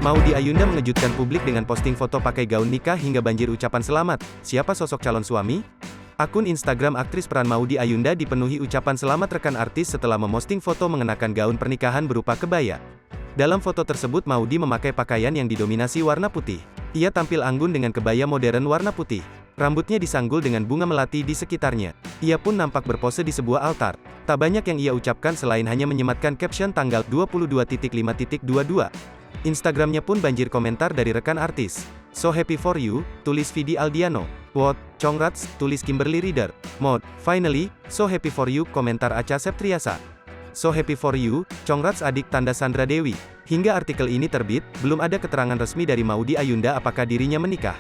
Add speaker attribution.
Speaker 1: Maudy Ayunda mengejutkan publik dengan posting foto pakai gaun nikah hingga banjir ucapan selamat. Siapa sosok calon suami? Akun Instagram aktris peran Maudy Ayunda dipenuhi ucapan selamat rekan artis setelah memosting foto mengenakan gaun pernikahan berupa kebaya. Dalam foto tersebut Maudy memakai pakaian yang didominasi warna putih. Ia tampil anggun dengan kebaya modern warna putih. Rambutnya disanggul dengan bunga melati di sekitarnya. Ia pun nampak berpose di sebuah altar. Tak banyak yang ia ucapkan selain hanya menyematkan caption tanggal 22.5.22. Instagramnya pun banjir komentar dari rekan artis. So happy for you, tulis Vidi Aldiano. What? Congrats, tulis Kimberly Reader. Mod, finally, so happy for you, komentar Acha Septriasa. So happy for you, congrats adik tanda Sandra Dewi. Hingga artikel ini terbit, belum ada keterangan resmi dari Maudy Ayunda apakah dirinya menikah.